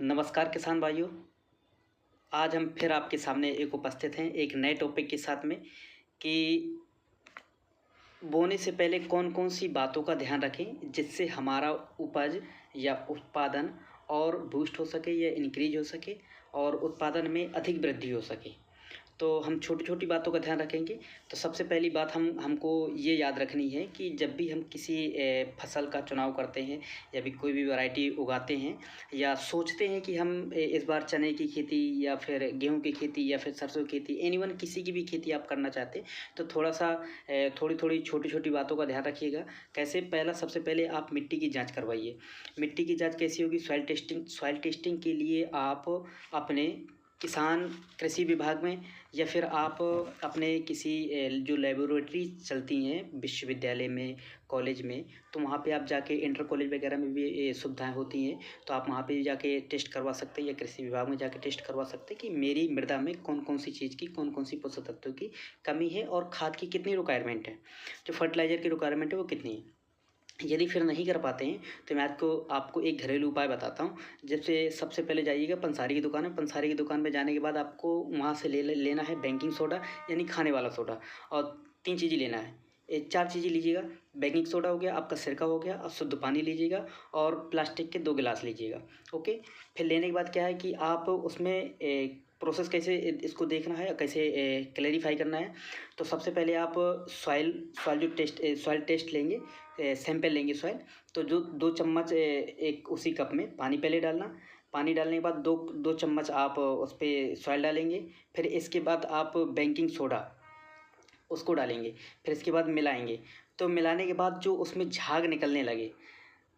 नमस्कार किसान भाइयों। आज हम फिर आपके सामने एक उपस्थित हैं एक नए टॉपिक के साथ में कि बोने से पहले कौन कौन सी बातों का ध्यान रखें जिससे हमारा उपज या उत्पादन और बूस्ट हो सके या इंक्रीज हो सके और उत्पादन में अधिक वृद्धि हो सके। तो हम छोटी छोटी बातों का ध्यान रखेंगे। तो सबसे पहली बात हमको ये याद रखनी है कि जब भी हम किसी फसल का चुनाव करते हैं या भी कोई भी वैरायटी उगाते हैं या सोचते हैं कि हम इस बार चने की खेती या फिर गेहूं की खेती या फिर सरसों की खेती एनीवन किसी की भी खेती आप करना चाहते हैं तो थोड़ा सा थोड़ी थोड़ी छोटी छोटी बातों का ध्यान रखिएगा। कैसे? सबसे पहले आप मिट्टी की जाँच करवाइए। मिट्टी की जाँच कैसी होगी? सॉइल टेस्टिंग के लिए आप अपने किसान कृषि विभाग में या फिर आप अपने किसी जो लेबोरेटरी चलती हैं विश्वविद्यालय में, कॉलेज में, तो वहाँ पे आप जाके इंटर कॉलेज वगैरह में भी ये सुविधाएँ होती हैं। तो आप वहाँ पे जाके टेस्ट करवा सकते हैं या कृषि विभाग में जाके टेस्ट करवा सकते हैं कि मेरी मृदा में कौन कौन सी चीज़ की, कौन कौन सी पोषक तत्वों की कमी है और खाद की कितनी रिक्वायरमेंट है, जो फर्टिलाइज़र की रिक्वायरमेंट है वो कितनी है। यदि फिर नहीं कर पाते हैं तो मैं आपको एक घरेलू उपाय बताता हूँ। जैसे सबसे पहले जाइएगा पंसारी की दुकान है। पंसारी की दुकान पे जाने के बाद आपको वहाँ से लेना है बेकिंग सोडा यानी खाने वाला सोडा, और 3 चीज़ें लेना है। 4 चीज़ें लीजिएगा। बेकिंग सोडा हो गया, आपका सिरका हो गया और शुद्ध पानी लीजिएगा और प्लास्टिक के 2 गिलास लीजिएगा। ओके। फिर लेने के बाद क्या है कि आप उसमें प्रोसेस कैसे इसको देखना है, कैसे क्लैरिफ़ाई करना है। तो सबसे पहले आप सॉइल टेस्ट लेंगे, सैंपल लेंगे सॉइल। तो जो 2 चम्मच एक उसी कप में पानी पहले डालना। पानी डालने के बाद 2 चम्मच आप उस पे सॉइल डालेंगे। फिर इसके बाद आप बेकिंग सोडा उसको डालेंगे। फिर इसके बाद मिलाएँगे। तो मिलाने के बाद जो उसमें झाग निकलने लगे,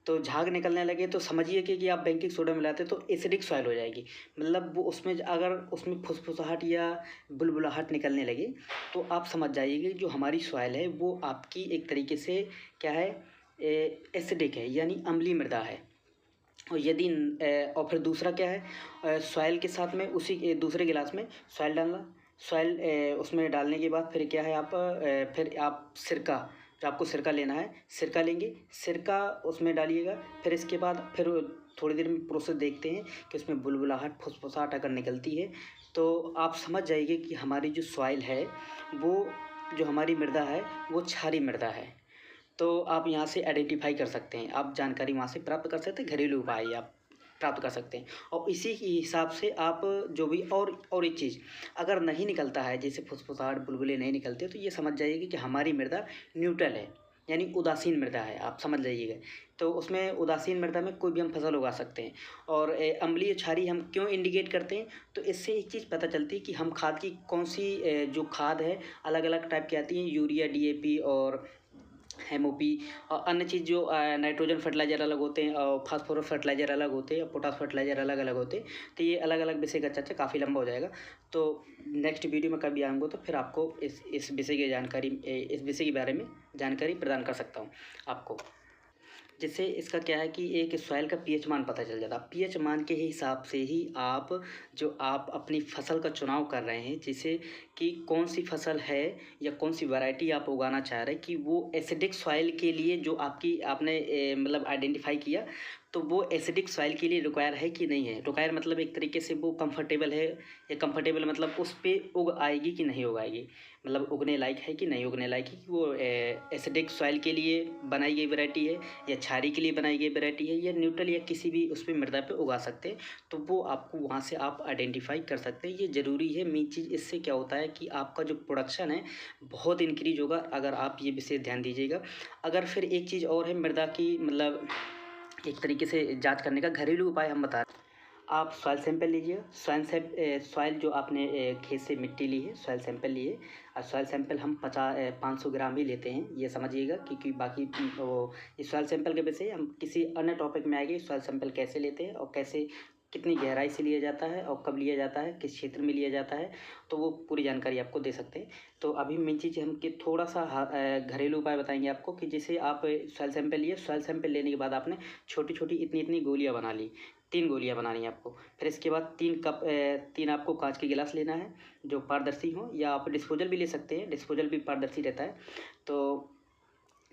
तो झाग निकलने लगे तो समझिए कि आप बेकिंग सोडा मिलाते हैं तो एसिडिक सॉइल हो जाएगी। मतलब वो उसमें अगर उसमें फुसफुसाहट या बुलबुलाहट निकलने लगे तो आप समझ जाइए कि जो हमारी सॉइल है वो आपकी एक तरीके से क्या है, एसिडिक है यानी अम्लीय मृदा है। और यदि और फिर दूसरा क्या है, सॉइल के साथ में उसी दूसरे गिलास में सॉइल डालना। सॉइल उसमें डालने के बाद फिर क्या है, फिर आप सिरका, जो आपको सिरका लेना है, सिरका लेंगे, सिरका उसमें डालिएगा। फिर इसके बाद फिर थोड़ी देर में प्रोसेस देखते हैं कि उसमें बुलबुलाहट, फुसफुसाहट अगर निकलती है तो आप समझ जाइए कि हमारी जो सॉइल है वो, जो हमारी मृदा है वो क्षारीय मृदा है। तो आप यहाँ से आइडेंटिफ़ाई कर सकते हैं, आप जानकारी वहाँ से प्राप्त कर सकते हैं, घरेलू उपाय आप प्राप्त कर सकते हैं। और इसी के हिसाब से आप जो भी और एक चीज़ अगर नहीं निकलता है, जैसे फुसफुसाहट, बुलबुले नहीं निकलते, तो ये समझ जाइए कि हमारी मृदा न्यूट्रल है यानी उदासीन मृदा है, आप समझ जाइएगा। तो उसमें उदासीन मृदा में कोई भी हम फसल उगा सकते हैं। और अम्लीय क्षारीय हम क्यों इंडिकेट करते हैं, तो इससे एक चीज़ पता चलती है कि हम खाद की कौन सी जो खाद है अलग अलग टाइप की आती हैं, यूरिया, डीएपी और एमओपी और अन्य चीज़ जो नाइट्रोजन फर्टिलाइज़र अलग होते हैं और फास्फोरस फर्टिलाइज़र अलग होते हैं और पोटास फर्टिलाइज़र अलग अलग होते हैं। तो ये अलग अलग विषय का चर्चा काफ़ी लंबा हो जाएगा। तो नेक्स्ट वीडियो में कभी आऊँगा तो फिर आपको इस विषय की जानकारी, इस विषय के बारे में जानकारी प्रदान कर सकता हूँ आपको। जिससे इसका क्या है कि एक सॉइल का पीएच मान पता चल जाता है। पीएच मान के हिसाब से ही आप अपनी फसल का चुनाव कर रहे हैं, जैसे कि कौन सी फसल है या कौन सी वैरायटी आप उगाना चाह रहे हैं कि वो एसिडिक सॉइल के लिए जो आपने मतलब आइडेंटिफाई किया, तो वो एसिडिक सॉइल के लिए रिक्वायर है कि नहीं है। रिक्वायर मतलब एक तरीके से वो कंफर्टेबल है, या कंफर्टेबल मतलब उस पे उग आएगी कि नहीं उग आएगी, मतलब उगने लायक है कि नहीं उगने लायक है, कि वो एसिडिक सॉइल के लिए बनाई गई वैरायटी है या क्षारीय के लिए बनाई गई वैरायटी है या न्यूट्रल या किसी भी उस पे मृदा पे उगा सकते हैं। तो वो आपको वहाँ से आप आइडेंटिफाई कर सकते हैं। ये ज़रूरी है मेन चीज़। इससे क्या होता है कि आपका जो प्रोडक्शन है बहुत इंक्रीज होगा अगर आप ये विशेष ध्यान दीजिएगा। अगर फिर एक चीज़ और है मृदा की, मतलब एक तरीके से जाँच करने का घरेलू उपाय हम बता रहे हैं। आप सॉइल सैंपल लीजिए। सॉइल जो आपने खेत से मिट्टी ली है, सॉइल सैंपल लिए। और सॉइल सैंपल हम 500 ग्राम ही लेते हैं, ये समझिएगा, क्योंकि बाकी वो इस सॉइल सैंपल के विषय हम किसी अन्य टॉपिक में आएंगे। सॉइल सैंपल कैसे लेते हैं और कैसे, कितनी गहराई से लिया जाता है और कब लिया जाता है, किस क्षेत्र में लिया जाता है, तो वो पूरी जानकारी आपको दे सकते हैं। तो अभी मेन चीज़ हम कि थोड़ा सा घरेलू उपाय बताएंगे आपको कि जैसे आप सॉइल सैंपल लिए, सॉइल सैंपल लेने के बाद आपने छोटी छोटी इतनी इतनी गोलियाँ बना ली। 3 गोलियाँ बनानी है आपको। फिर इसके बाद 3 आपको कांच के गिलास लेना है जो पारदर्शी हो, या आप डिस्पोजल भी ले सकते हैं, डिस्पोजल भी पारदर्शी रहता है। तो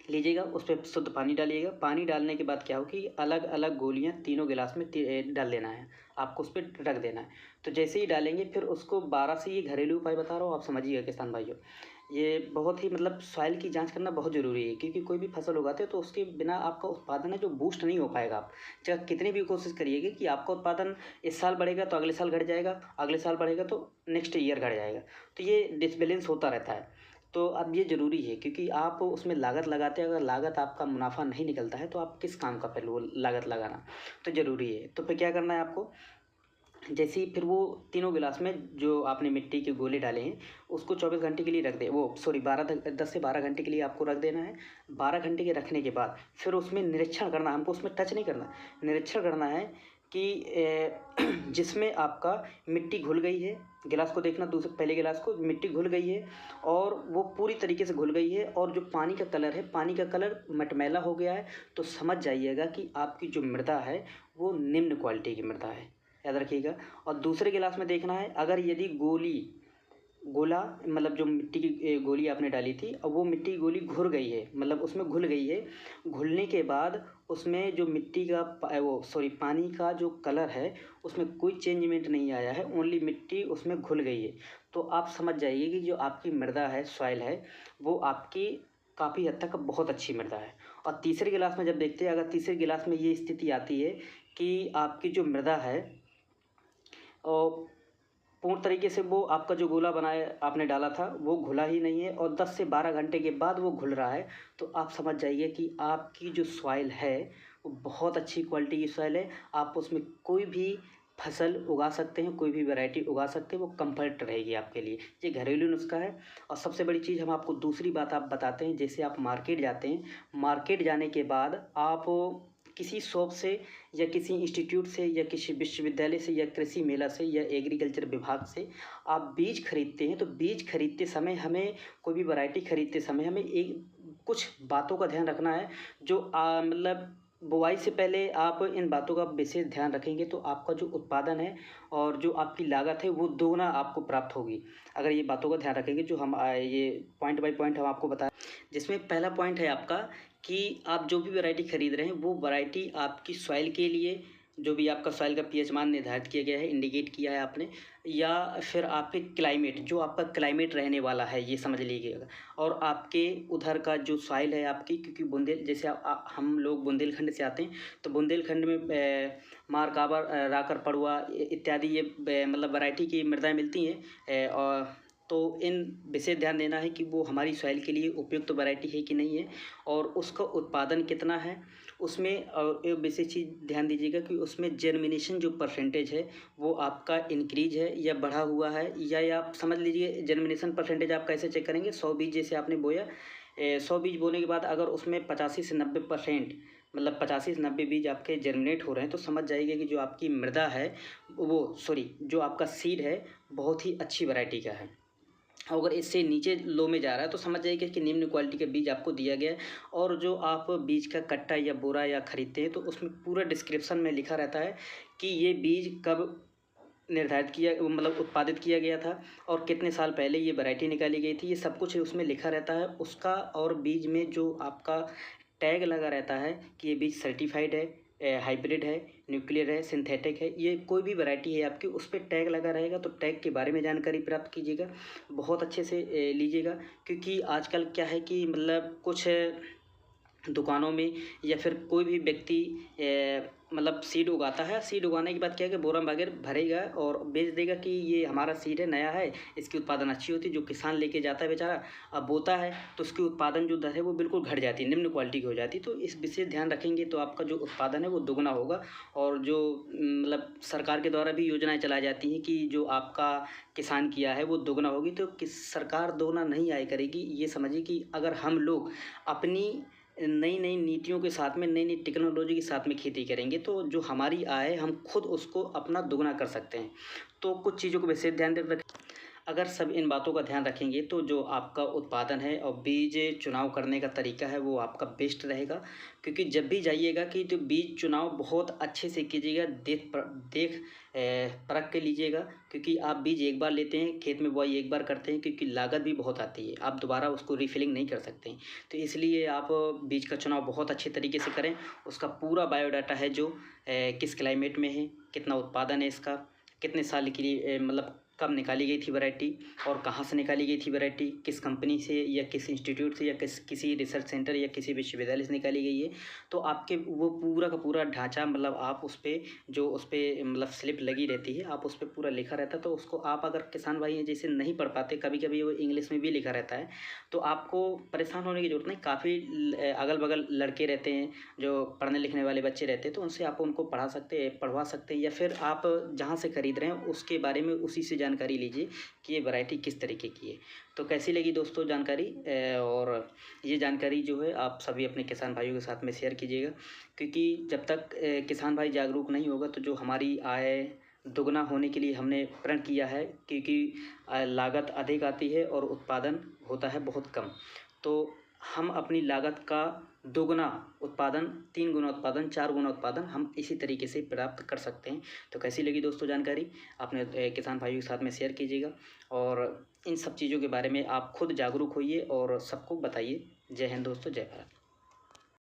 लीजिएगा, उस पर शुद्ध पानी डालिएगा। पानी डालने के बाद क्या हो कि अलग अलग गोलियाँ तीनों गिलास में डाल देना है, आपको उस पर रख देना है। तो जैसे ही डालेंगे फिर उसको 12 से, ये घरेलू उपाय बता रहा हूँ, आप समझिएगा किसान भाइयों, ये बहुत ही मतलब सॉइल की जांच करना बहुत ज़रूरी है, क्योंकि कोई भी फसल उगाते हैं तो उसके बिना आपका उत्पादन है जो बूस्ट नहीं हो पाएगा। आप चाहे कितनी भी कोशिश करिएगा कि आपका उत्पादन इस साल बढ़ेगा तो अगले साल घट जाएगा, अगले साल बढ़ेगा तो नेक्स्ट ईयर घट जाएगा, तो ये डिसबैलेंस होता रहता है। तो अब ये ज़रूरी है, क्योंकि आप उसमें लागत लगाते हैं, अगर लागत आपका मुनाफा नहीं निकलता है तो आप किस काम का फिर वो लागत लगाना तो ज़रूरी है। तो फिर क्या करना है आपको, जैसे ही फिर वो तीनों गिलास में जो आपने मिट्टी के गोले डाले हैं उसको 24 घंटे के लिए रख दे, वो सॉरी 10 से 12 घंटे के लिए आपको रख देना है। 12 घंटे के रखने के बाद फिर उसमें निरीक्षण करना, हमको उसमें टच नहीं करना, निरीक्षण करना है कि जिसमें आपका मिट्टी घुल गई है, गिलास को देखना, दूसरे पहले गिलास को, मिट्टी घुल गई है और वो पूरी तरीके से घुल गई है, और जो पानी का कलर है, पानी का कलर मटमैला हो गया है, तो समझ जाइएगा कि आपकी जो मृदा है वो निम्न क्वालिटी की मृदा है, याद रखिएगा। और दूसरे गिलास में देखना है, अगर यदि गोला मतलब जो मिट्टी की गोली आपने डाली थी और वो मिट्टी की गोली घुल गई है, मतलब उसमें घुल गई है, घुलने के बाद उसमें जो मिट्टी का पानी का जो कलर है उसमें कोई चेंजमेंट नहीं आया है, ओनली मिट्टी उसमें घुल गई है, तो आप समझ जाइए कि जो आपकी मृदा है, सॉइल है, वो आपकी काफ़ी हद तक बहुत अच्छी मृदा है। और तीसरे गिलास में जब देखते हैं, अगर तीसरे गिलास में ये स्थिति आती है कि आपकी जो मृदा है और पूर्ण तरीके से वो आपका जो गोला बनाया आपने डाला था वो घुला ही नहीं है और 10 से 12 घंटे के बाद वो घुल रहा है, तो आप समझ जाइए कि आपकी जो सॉइल है वो बहुत अच्छी क्वालिटी की सॉइल है। आप उसमें कोई भी फसल उगा सकते हैं, कोई भी वैरायटी उगा सकते हैं, वो कम्फर्ट रहेगी आपके लिए। ये घरेलू नुस्खा है। और सबसे बड़ी चीज़ हम आपको दूसरी बात आप बताते हैं, जैसे आप मार्केट जाते हैं, मार्केट जाने के बाद आप किसी शॉप से या किसी इंस्टीट्यूट से या किसी विश्वविद्यालय से या कृषि मेला से या एग्रीकल्चर विभाग से आप बीज खरीदते हैं, तो बीज खरीदते समय हमें, कोई भी वैरायटी खरीदते समय हमें एक कुछ बातों का ध्यान रखना है, जो मतलब बुआई से पहले आप इन बातों का विशेष ध्यान रखेंगे तो आपका जो उत्पादन है और जो आपकी लागत है वो दोगुना आपको प्राप्त होगी, अगर ये बातों का ध्यान रखेंगे। जो हम ये पॉइंट बाय पॉइंट हम आपको बताएं, जिसमें पहला पॉइंट है आपका कि आप जो भी वैरायटी खरीद रहे हैं वो वैरायटी आपकी सॉइल के लिए, जो भी आपका सॉइल का पीएच मान निर्धारित किया गया है, इंडिकेट किया है आपने, या फिर आपके क्लाइमेट, जो आपका क्लाइमेट रहने वाला है ये समझ लीजिएगा, और आपके उधर का जो सॉइल है आपकी, क्योंकि जैसे हम लोग बुंदेलखंड से आते हैं, तो बुंदेलखंड में मार काबर राकर पड़ुआ इत्यादि ये मतलब वैरायटी की मृदाएँ मिलती हैं, और तो इन विशेष ध्यान देना है कि वो हमारी सॉइल के लिए उपयुक्त वैरायटी है कि नहीं है और उसका उत्पादन कितना है उसमें। और एक विशेष चीज़ ध्यान दीजिएगा कि उसमें जर्मिनेशन जो परसेंटेज है वो आपका इंक्रीज है या बढ़ा हुआ है, या आप समझ लीजिए जर्मिनेशन परसेंटेज आप कैसे चेक करेंगे। 100 बीज जैसे आपने बोया, 100 बीज बोने के बाद अगर उसमें 85 से 90%, मतलब 85 से 90 बीज आपके जर्मिनेट हो रहे हैं, तो समझ जाइए कि जो आपकी मृदा है वो जो आपका सीड है बहुत ही अच्छी वैरायटी का है। अगर इससे नीचे लो में जा रहा है तो समझ जाइए कि निम्न क्वालिटी का बीज आपको दिया गया है। और जो आप बीज का कट्टा या बोरा या खरीदते हैं तो उसमें पूरा डिस्क्रिप्शन में लिखा रहता है कि ये बीज कब निर्धारित किया, मतलब उत्पादित किया गया था और कितने साल पहले ये वैरायटी निकाली गई थी, ये सब कुछ उसमें लिखा रहता है उसका। और बीज में जो आपका टैग लगा रहता है कि ये बीज सर्टिफाइड है, हाइब्रिड है, न्यूक्लियर है, सिंथेटिक है, ये कोई भी वैरायटी है आपकी उस पर टैग लगा रहेगा, तो टैग के बारे में जानकारी प्राप्त कीजिएगा, बहुत अच्छे से लीजिएगा। क्योंकि आजकल क्या है कि मतलब कुछ दुकानों में या फिर कोई भी व्यक्ति मतलब सीड उगाता है, सीड उगाने के बाद क्या है कि बोरा वगैरह भरेगा और बेच देगा कि ये हमारा सीड है, नया है, इसकी उत्पादन अच्छी होती है। जो किसान लेके जाता है बेचारा, अब बोता है तो उसकी उत्पादन जो दर है वो बिल्कुल घट जाती है, निम्न क्वालिटी की हो जाती है। तो इस विशेष ध्यान रखेंगे तो आपका जो उत्पादन है वो दुगना होगा। और जो मतलब सरकार के द्वारा भी योजनाएँ चलाई जाती हैं कि जो आपका किसान किया है वो दुगना होगी, तो सरकार दोगुना नहीं आय करेगी। ये समझिए कि अगर हम लोग अपनी नई नई नीतियों के साथ में, नई नई टेक्नोलॉजी के साथ में खेती करेंगे तो जो हमारी आय है हम खुद उसको अपना दुगना कर सकते हैं। तो कुछ चीज़ों को विशेष ध्यान रखें। अगर सब इन बातों का ध्यान रखेंगे तो जो आपका उत्पादन है और बीज चुनाव करने का तरीका है वो आपका बेस्ट रहेगा। क्योंकि जब भी जाइएगा कि तो बीज चुनाव बहुत अच्छे से कीजिएगा, देख परख के लीजिएगा। क्योंकि आप बीज एक बार लेते हैं, खेत में बुआई एक बार करते हैं, क्योंकि लागत भी बहुत आती है, आप दोबारा उसको रिफिलिंग नहीं कर सकते हैं। तो इसलिए आप बीज का चुनाव बहुत अच्छे तरीके से करें। उसका पूरा बायोडाटा है जो किस क्लाइमेट में है, कितना उत्पादन है इसका, कितने साल के लिए मतलब कब निकाली गई थी वैरायटी और कहाँ से निकाली गई थी वैरायटी, किस कंपनी से या किस इंस्टीट्यूट से या किसी रिसर्च सेंटर या किसी विश्वविद्यालय से निकाली गई है। तो आपके वो पूरा का पूरा ढांचा, मतलब आप उस पर जो उस पर मतलब स्लिप लगी रहती है, आप उस पर पूरा लिखा रहता है। तो उसको आप अगर किसान भाई हैं जैसे नहीं पढ़ पाते, कभी कभी वो इंग्लिश में भी लिखा रहता है, तो आपको परेशान होने की ज़रूरत नहीं। काफ़ी अगल बगल लड़के रहते हैं जो पढ़ने लिखने वाले बच्चे रहते हैं, तो उनसे आप उनको पढ़वा सकते हैं, या फिर आप जहाँ से ख़रीद रहे हैं उसके बारे में उसी से जानकारी लीजिए कि ये वैरायटी किस तरीके की है। तो कैसी लगी दोस्तों जानकारी, और ये जानकारी जो है आप सभी अपने किसान भाइयों के साथ में शेयर कीजिएगा। क्योंकि जब तक किसान भाई जागरूक नहीं होगा तो जो हमारी आय दुगना होने के लिए हमने प्रण किया है, क्योंकि लागत अधिक आती है और उत्पादन होता है बहुत कम। तो हम अपनी लागत का दोगुना उत्पादन, 3 गुना उत्पादन, 4 गुना उत्पादन हम इसी तरीके से प्राप्त कर सकते हैं। तो कैसी लगी दोस्तों जानकारी, अपने किसान भाइयों के साथ में शेयर कीजिएगा और इन सब चीज़ों के बारे में आप खुद जागरूक होइए और सबको बताइए। जय हिंद दोस्तों, जय भारत।